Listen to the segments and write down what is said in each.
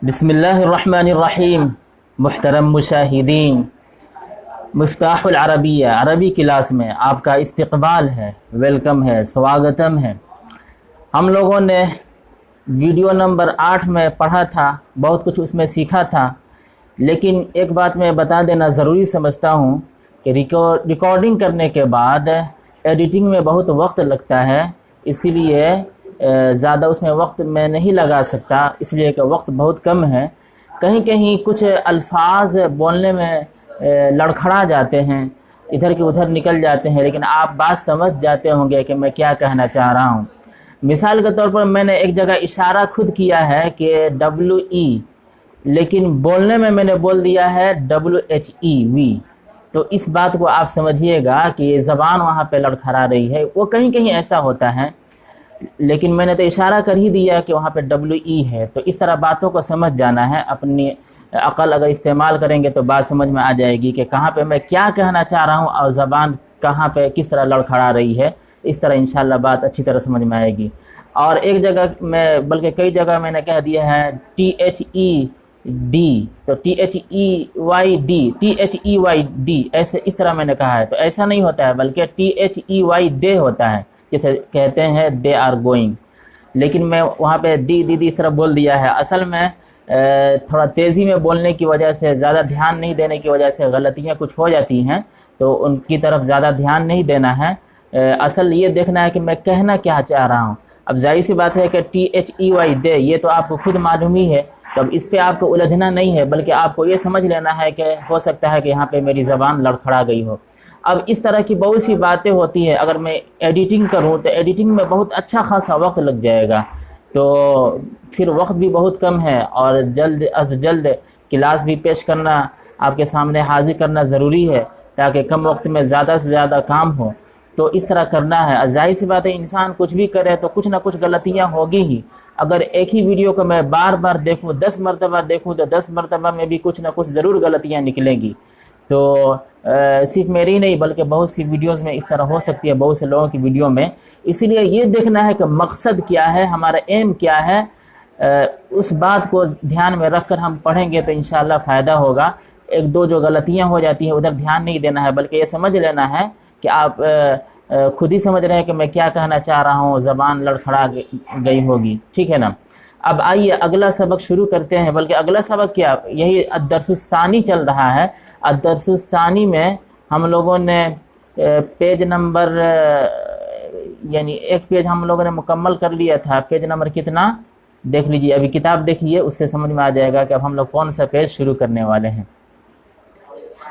بسم اللہ الرحمن الرحیم۔ محترم مشاہدین، مفتاح العربیہ عربی کلاس میں آپ کا استقبال ہے، ویلکم ہے، سواگتم ہے۔ ہم لوگوں نے ویڈیو نمبر 8 میں پڑھا تھا، بہت کچھ اس میں سیکھا تھا، لیکن ایک بات میں بتا دینا ضروری سمجھتا ہوں کہ ریکارڈنگ کرنے کے بعد ایڈیٹنگ میں بہت وقت لگتا ہے، اسی لیے زیادہ اس میں وقت میں نہیں لگا سکتا، اس لیے کہ وقت بہت کم ہے۔ کہیں کہیں کچھ الفاظ بولنے میں لڑکھڑا جاتے ہیں، ادھر کے ادھر نکل جاتے ہیں، لیکن آپ بات سمجھ جاتے ہوں گے کہ میں کیا کہنا چاہ رہا ہوں۔ مثال کے طور پر میں نے ایک جگہ اشارہ خود کیا ہے کہ WE، لیکن بولنے میں نے بول دیا ہے WHEV۔ تو اس بات کو آپ سمجھیے گا کہ یہ زبان وہاں پہ لڑکھڑا رہی ہے، وہ کہیں کہیں ایسا ہوتا ہے، لیکن میں نے تو اشارہ کر ہی دیا کہ وہاں پہ WE ہے۔ تو اس طرح باتوں کو سمجھ جانا ہے، اپنی عقل اگر استعمال کریں گے تو بات سمجھ میں آ جائے گی کہ کہاں پہ میں کیا کہنا چاہ رہا ہوں اور زبان کہاں پہ کس طرح لڑکھڑا رہی ہے۔ اس طرح انشاءاللہ بات اچھی طرح سمجھ میں آئے گی۔ اور ایک جگہ میں بلکہ کئی جگہ میں نے کہہ دیا ہے THED، تو THEYD ایسے اس طرح میں نے کہا ہے، تو ایسا نہیں ہوتا ہے، بلکہ THEY ہوتا ہے، جیسے کہتے ہیں دے آر گوئنگ، لیکن میں وہاں پہ دی اس طرح بول دیا ہے۔ اصل میں تھوڑا تیزی میں بولنے کی وجہ سے، زیادہ دھیان نہیں دینے کی وجہ سے غلطیاں کچھ ہو جاتی ہیں، تو ان کی طرف زیادہ دھیان نہیں دینا ہے۔ اصل یہ دیکھنا ہے کہ میں کہنا کیا چاہ رہا ہوں۔ اب ظاہر سی بات ہے کہ THEY دے، یہ تو آپ کو خود معلوم ہی ہے، تو اب اس پہ آپ کو الجھنا نہیں ہے، بلکہ آپ کو یہ سمجھ لینا ہے کہ ہو سکتا ہے کہ یہاں پہ میری زبان لڑکھڑا گئی ہو۔ اب اس طرح کی بہت سی باتیں ہوتی ہیں، اگر میں ایڈیٹنگ کروں تو ایڈیٹنگ میں بہت اچھا خاصا وقت لگ جائے گا، تو پھر وقت بھی بہت کم ہے، اور جلد از جلد کلاس بھی پیش کرنا، آپ کے سامنے حاضر کرنا ضروری ہے، تاکہ کم وقت میں زیادہ سے زیادہ کام ہو۔ تو اس طرح کرنا ہے۔ ظاہر سی بات ہے، انسان کچھ بھی کرے تو کچھ نہ کچھ غلطیاں ہوگی ہی۔ اگر ایک ہی ویڈیو کو میں بار بار دیکھوں، 10 مرتبہ دیکھوں، تو 10 مرتبہ میں بھی کچھ نہ کچھ ضرور غلطیاں نکلیں گی۔ تو صرف میری نہیں بلکہ بہت سی ویڈیوز میں اس طرح ہو سکتی ہے، بہت سے لوگوں کی ویڈیو میں۔ اسی لیے یہ دیکھنا ہے کہ مقصد کیا ہے، ہمارا ایم کیا ہے، اس بات کو دھیان میں رکھ کر ہم پڑھیں گے تو انشاءاللہ فائدہ ہوگا۔ ایک دو جو غلطیاں ہو جاتی ہیں ادھر دھیان نہیں دینا ہے، بلکہ یہ سمجھ لینا ہے کہ آپ خود ہی سمجھ رہے ہیں کہ میں کیا کہنا چاہ رہا ہوں، زبان لڑکھڑا گئی ہوگی، ٹھیک ہے نا۔ اب آئیے اگلا سبق شروع کرتے ہیں، بلکہ اگلا سبق کیا، یہی الدرس الثانی چل رہا ہے۔ الدرس الثانی میں ہم لوگوں نے پیج نمبر، یعنی ایک پیج ہم لوگوں نے مکمل کر لیا تھا۔ پیج نمبر کتنا دیکھ لیجئے، ابھی کتاب دیکھیے، اس سے سمجھ میں آ جائے گا کہ اب ہم لوگ کون سا پیج شروع کرنے والے ہیں۔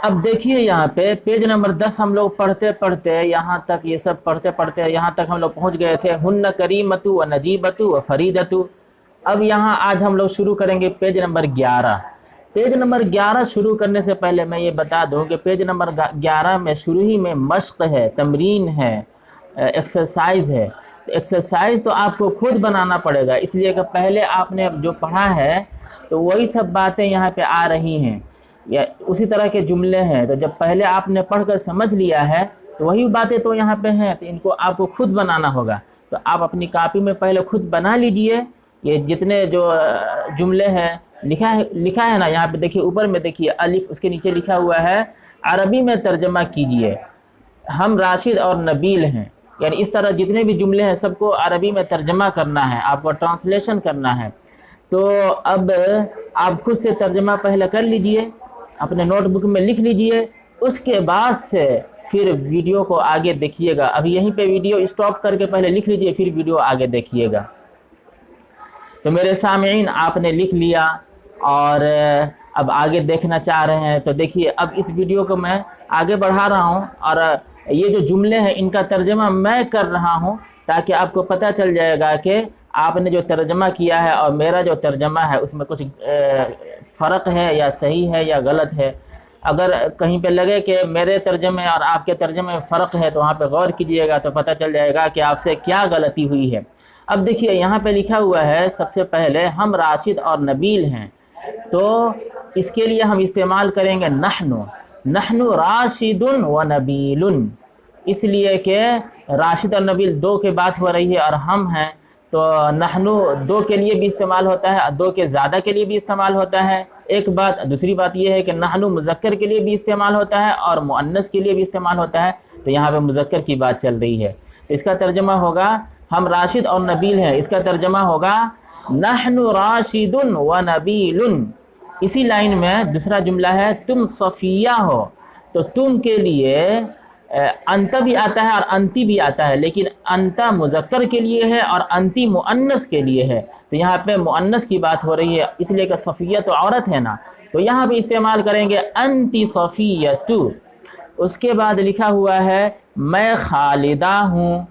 اب دیکھیے یہاں پہ پیج نمبر 10 ہم لوگ پڑھتے پڑھتے یہاں تک، یہ سب پڑھتے پڑھتے یہاں تک ہم لوگ پہنچ گئے تھے، ہن کریمت و نجیبت و فریدت۔ اب یہاں آج ہم لوگ شروع کریں گے پیج نمبر 11۔ پیج نمبر 11 شروع کرنے سے پہلے میں یہ بتا دوں کہ پیج نمبر 11 میں شروع ہی میں مشق ہے، تمرین ہے، ایکسرسائز ہے۔ تو ایکسرسائز تو آپ کو خود بنانا پڑے گا، اس لیے کہ پہلے آپ نے جو پڑھا ہے تو وہی سب باتیں یہاں پہ آ رہی ہیں، یا اسی طرح کے جملے ہیں۔ تو جب پہلے آپ نے پڑھ کر سمجھ لیا ہے تو وہی باتیں تو یہاں پہ ہیں، تو ان کو آپ کو خود بنانا ہوگا۔ تو آپ اپنی کاپی میں پہلے خود بنا لیجئے۔ یہ جتنے جو جملے ہیں لکھا ہے نا، یہاں پہ دیکھیے، اوپر میں دیکھیے الف، اس کے نیچے لکھا ہوا ہے عربی میں ترجمہ کیجئے، ہم راشد اور نبیل ہیں۔ یعنی اس طرح جتنے بھی جملے ہیں سب کو عربی میں ترجمہ کرنا ہے، آپ کو ٹرانسلیشن کرنا ہے۔ تو اب آپ خود سے ترجمہ پہلے کر لیجئے، اپنے نوٹ بک میں لکھ لیجئے، اس کے بعد سے پھر ویڈیو کو آگے دیکھیے گا۔ ابھی یہیں پہ ویڈیو اسٹاپ کر کے پہلے لکھ لیجئے، پھر ویڈیو آگے دیکھیے گا۔ تو میرے سامعین، آپ نے لکھ لیا اور اب آگے دیکھنا چاہ رہے ہیں تو دیکھیے، اب اس ویڈیو کو میں آگے بڑھا رہا ہوں، اور یہ جو جملے ہیں ان کا ترجمہ میں کر رہا ہوں، تاکہ آپ کو پتہ چل جائے گا کہ آپ نے جو ترجمہ کیا ہے اور میرا جو ترجمہ ہے اس میں کچھ فرق ہے یا صحیح ہے یا غلط ہے۔ اگر کہیں پہ لگے کہ میرے ترجمے اور آپ کے ترجمے میں فرق ہے تو وہاں پہ غور کیجئے گا، تو پتہ چل جائے گا کہ آپ سے کیا غلطی ہوئی ہے۔ اب دیکھیے یہاں پہ لکھا ہوا ہے سب سے پہلے ہم راشد اور نبیل ہیں، تو اس کے لیے ہم استعمال کریں گے نحن راشد و نبیل، اس لیے کہ راشد اور نبیل دو کے بات ہو رہی ہے اور ہم ہیں، تو نحنو دو کے لیے بھی استعمال ہوتا ہے، دو کے زیادہ کے لیے بھی استعمال ہوتا ہے ایک بات۔ دوسری بات یہ ہے کہ نحنو مذکر کے لیے بھی استعمال ہوتا ہے اور مؤنث کے لیے بھی استعمال ہوتا ہے، تو یہاں پہ مذکر کی بات چل رہی ہے، تو اس کا ترجمہ ہوگا ہم راشد اور نبیل ہیں، اس کا ترجمہ ہوگا نحن راشد و نبیل۔ اسی لائن میں دوسرا جملہ ہے تم صفیہ ہو، تو تم کے لیے انت بھی آتا ہے اور انتی بھی آتا ہے، لیکن انت مذکر کے لیے ہے اور انتی مؤنث کے لیے ہے، تو یہاں پہ مؤنث کی بات ہو رہی ہے، اس لیے کہ صفیہ تو عورت ہے نا، تو یہاں پہ استعمال کریں گے انتی صفیہ۔ اس کے بعد لکھا ہوا ہے میں خالدہ ہوں،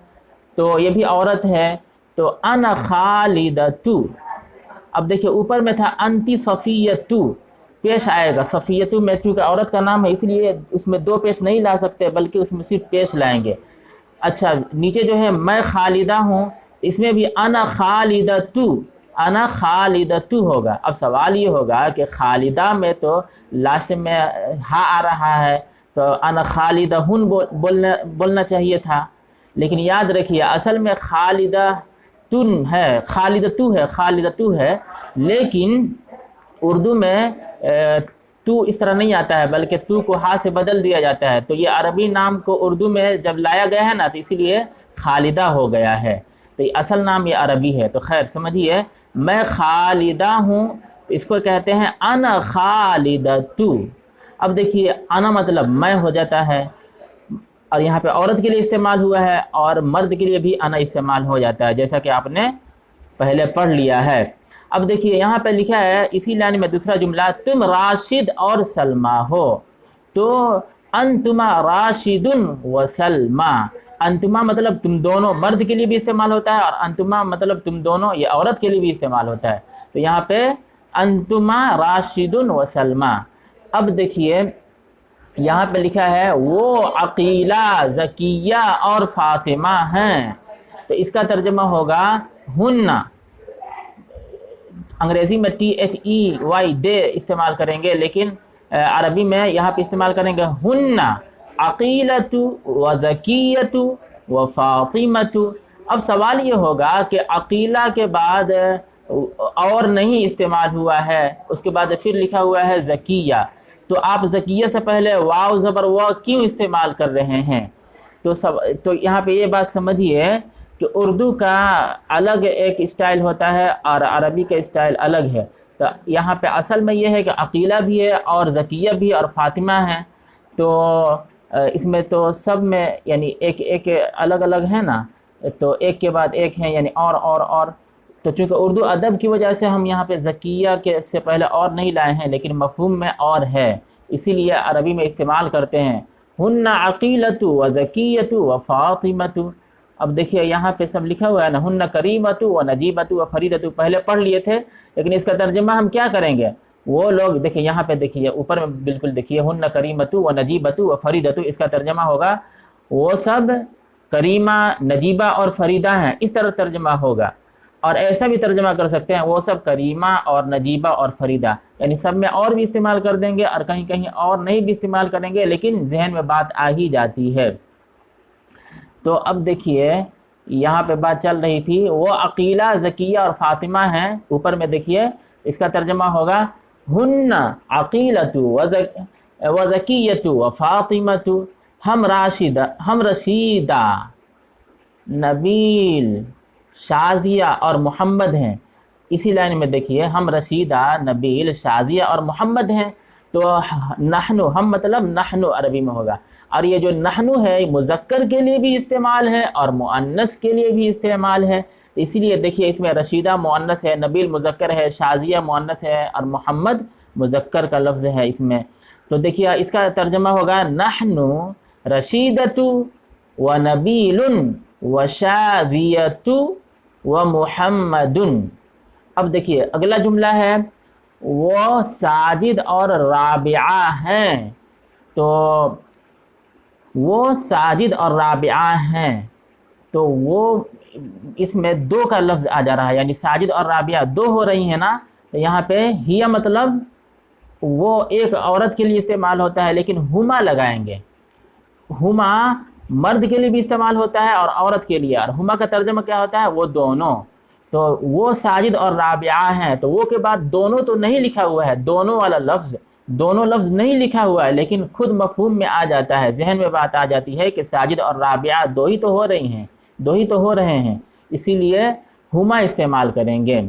تو یہ بھی عورت ہے، تو انا خالدۃ۔ اب دیکھیں اوپر میں تھا انتی صفیۃ، پیش آئے گا صفیۃ میں، چونکہ عورت کا نام ہے اس لیے اس میں دو پیش نہیں لا سکتے بلکہ اس میں صرف پیش لائیں گے۔ اچھا نیچے جو ہے میں خالدہ ہوں، اس میں بھی انا خالدۃ، انا خالدۃ ہوگا۔ اب سوال یہ ہوگا کہ خالدہ میں تو لاسٹ میں ہا آ رہا ہے، تو انا خالدہ ہن بولنا چاہیے تھا، لیکن یاد رکھیے اصل میں خالدہ تن ہے، خالدتو ہے، لیکن اردو میں تو اس طرح نہیں آتا ہے بلکہ تو کو ہا سے بدل دیا جاتا ہے، تو یہ عربی نام کو اردو میں جب لایا گیا ہے نا تو اسی لیے خالدہ ہو گیا ہے، تو یہ اصل نام یہ عربی ہے۔ تو خیر سمجھیے میں خالدہ ہوں، اس کو کہتے ہیں انا خالدۃ۔ اب دیکھیے انا مطلب میں ہو جاتا ہے، اور یہاں پہ عورت کے لیے استعمال ہوا ہے اور مرد کے لیے بھی انا استعمال ہو جاتا ہے، جیسا کہ آپ نے پہلے پڑھ لیا ہے۔ اب دیکھیے یہاں پہ لکھا ہے اسی لائن میں دوسرا جملہ تم راشد اور سلمہ ہو، تو انتما راشد و سلمہ، انتما مطلب تم دونوں، مرد کے لیے بھی استعمال ہوتا ہے، اور انتما مطلب تم دونوں یہ عورت کے لیے بھی استعمال ہوتا ہے، تو یہاں پہ انتما راشد و سلمہ۔ اب دیکھیے یہاں پہ لکھا ہے وہ عقیلہ، ذکیہ اور فاطمہ ہیں، تو اس کا ترجمہ ہوگا ہن، انگریزی میں THEY دے استعمال کریں گے، لیکن عربی میں یہاں پہ استعمال کریں گے ہن عقیلۃ و ذکیۃ و فاطمۃ۔ اب سوال یہ ہوگا کہ عقیلہ کے بعد اور نہیں استعمال ہوا ہے، اس کے بعد پھر لکھا ہوا ہے ذکیہ، تو آپ ذکیہ سے پہلے واو زبر وا کیوں استعمال کر رہے ہیں؟ تو یہاں پہ یہ بات سمجھیے کہ اردو کا الگ ایک اسٹائل ہوتا ہے اور عربی کا اسٹائل الگ ہے، تو یہاں پہ اصل میں یہ ہے کہ عقیلہ بھی ہے اور ذکیہ بھی اور فاطمہ ہیں، تو اس میں تو سب میں یعنی ایک الگ الگ ہے نا، تو ایک کے بعد ایک ہیں یعنی اور، تو چونکہ اردو ادب کی وجہ سے ہم یہاں پہ ذکیہ کے سے پہلے اور نہیں لائے ہیں، لیکن مفہوم میں اور ہے، اسی لیے عربی میں استعمال کرتے ہیں ہن عقیلۃ و ذکیۃ و فاطمۃ۔ اب دیکھیے یہاں پہ سب لکھا ہوا ہے نا ہن کریمۃ و نجیبۃ و فریدۃ، پہلے پڑھ لیے تھے، لیکن اس کا ترجمہ ہم کیا کریں گے؟ وہ لوگ دیکھیں یہاں پہ دیکھیے اوپر میں بالکل دیکھیے ہن کریمۃ و نجیبۃ و فریدۃ، اس کا ترجمہ ہوگا وہ سب کریمہ، نجیبہ اور فریدہ ہیں، اس طرح ترجمہ ہوگا، اور ایسا بھی ترجمہ کر سکتے ہیں وہ سب کریمہ اور نجیبہ اور فریدہ، یعنی سب میں اور بھی استعمال کر دیں گے اور کہیں کہیں اور نہیں بھی استعمال کریں گے، لیکن ذہن میں بات آ ہی جاتی ہے۔ تو اب دیکھیے یہاں پہ بات چل رہی تھی وہ عقیلہ، ذکیہ اور فاطمہ ہیں، اوپر میں دیکھیے اس کا ترجمہ ہوگا ہن عقیلۃ و ذکیۃ و فاطمۃ، ہم رشیدہ، نبیل، شازیہ اور محمد ہیں، اسی لائن میں دیکھیے ہم رشیدہ، نبیل، شازیہ اور محمد ہیں، تو نحن، ہم مطلب نحن عربی میں ہوگا، اور یہ جو نحن ہے مذکر کے لیے بھی استعمال ہے اور مؤنث کے لیے بھی استعمال ہے، اسی لیے دیکھیے اس میں رشیدہ مؤنث ہے، نبیل مذکر ہے، شازیہ مؤنث ہے اور محمد مذکر کا لفظ ہے اس میں، تو دیکھیے اس کا ترجمہ ہوگا نحن رشیدۃ و نبیل و شازیۃ و محمد۔ اب دیکھیے اگلا جملہ ہے وہ ساجد اور رابعہ ہیں، تو وہ ساجد اور رابعہ ہیں، تو وہ اس میں دو کا لفظ آ جا رہا ہے، یعنی ساجد اور رابعہ دو ہو رہی ہیں نا، تو یہاں پہ ہی مطلب وہ ایک عورت کے لیے استعمال ہوتا ہے، لیکن ہما لگائیں گے، ہما مرد کے لیے بھی استعمال ہوتا ہے اور عورت کے لیے، اور ہما کا ترجمہ کیا ہوتا ہے؟ وہ دونوں، تو وہ ساجد اور رابعہ ہیں، تو وہ کے بعد دونوں تو نہیں لکھا ہوا ہے، دونوں والا لفظ، دونوں لفظ نہیں لکھا ہوا ہے، لیکن خود مفہوم میں آ جاتا ہے، ذہن میں بات آ جاتی ہے کہ ساجد اور رابعہ دو ہی تو ہو رہی ہیں، دو ہی تو ہو رہے ہیں، اسی لیے ہما استعمال کریں گے۔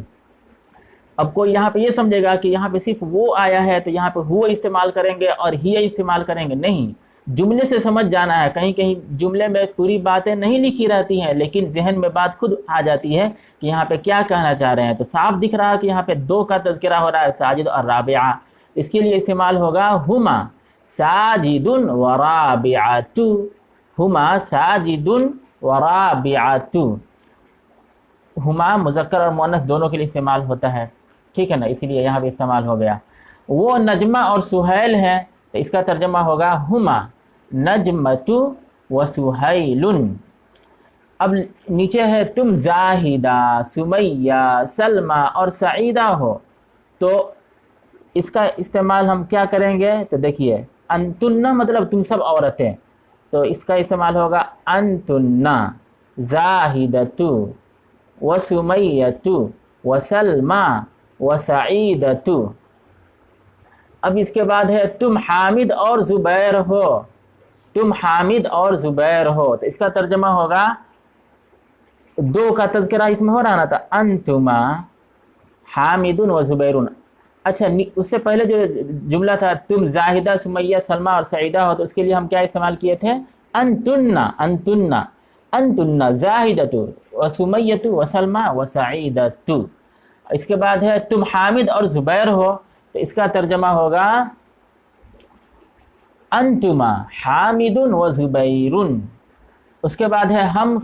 اب کوئی یہاں پہ یہ سمجھے گا کہ یہاں پہ صرف وہ آیا ہے تو یہاں پہ ہو استعمال کریں گے اور ہی استعمال کریں گے، نہیں، جملے سے سمجھ جانا ہے۔ کہیں کہیں جملے میں پوری باتیں نہیں لکھی رہتی ہیں، لیکن ذہن میں بات خود آ جاتی ہے کہ یہاں پہ کیا کہنا چاہ رہے ہیں، تو صاف دکھ رہا ہے کہ یہاں پہ دو کا تذکرہ ہو رہا ہے، ساجد اور رابعہ، اس کے لیے استعمال ہوگا ہما ساجد و رابعۃ، ہما ساجد و رابعۃ، ہما مذکر اور مؤنث دونوں کے لیے استعمال ہوتا ہے، ٹھیک ہے نا، اسی لیے یہاں پہ استعمال ہو گیا۔ وہ نجمہ اور سہیل ہیں، تو اس کا ترجمہ ہوگا ہما نجمۃ و سہیل۔ اب نیچے ہے تم زاہدہ، سمیہ، سلمہ اور سعیدہ ہو، تو اس کا استعمال ہم کیا کریں گے؟ تو دیکھیے انتن مطلب تم سب عورتیں، تو اس کا استعمال ہوگا انتن زاہدۃ و سمیۃ و سلمہ و سعیدۃ۔ اب اس کے بعد ہے تم حامد اور زبیر ہو، تم حامد اور زبیر ہو، تو اس کا ترجمہ ہوگا، دو کا تذکرہ اس میں ہو رہا نا تھا، انتما حامد و زبیر۔ اچھا اس سے پہلے جو جملہ تھا تم زاہدہ، سمیہ، سلمہ اور سعیدہ ہو، تو اس کے لیے ہم کیا استعمال کیے تھے؟ انتن، انتن، انتن زاہدۃ و سمیۃ و سلمہ و سعیدۃ۔ اس کے بعد ہے تم حامد اور زبیر ہو، تو اس کا ترجمہ ہوگا انتما حامد و زبیر۔ اس کے بعد ہے ہم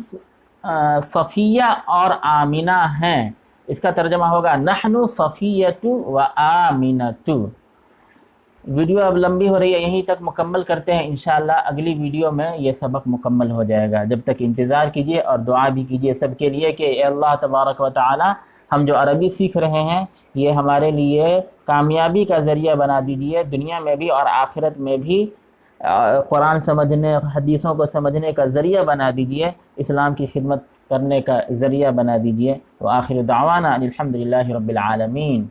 صفیہ اور آمنہ ہیں، اس کا ترجمہ ہوگا نحن صفیۃ و آمنۃ۔ ویڈیو اب لمبی ہو رہی ہے، یہیں تک مکمل کرتے ہیں، انشاءاللہ اگلی ویڈیو میں یہ سبق مکمل ہو جائے گا۔ جب تک انتظار کیجئے اور دعا بھی کیجئے سب کے لیے کہ اے اللہ تبارک و تعالی، ہم جو عربی سیکھ رہے ہیں یہ ہمارے لیے کامیابی کا ذریعہ بنا دیجئے، دنیا میں بھی اور آخرت میں بھی قرآن سمجھنے، حدیثوں کو سمجھنے کا ذریعہ بنا دیجئے، اسلام کی خدمت کرنے کا ذریعہ بنا دیجئے۔ وآخر دعوانا الحمدللہ رب العالمین۔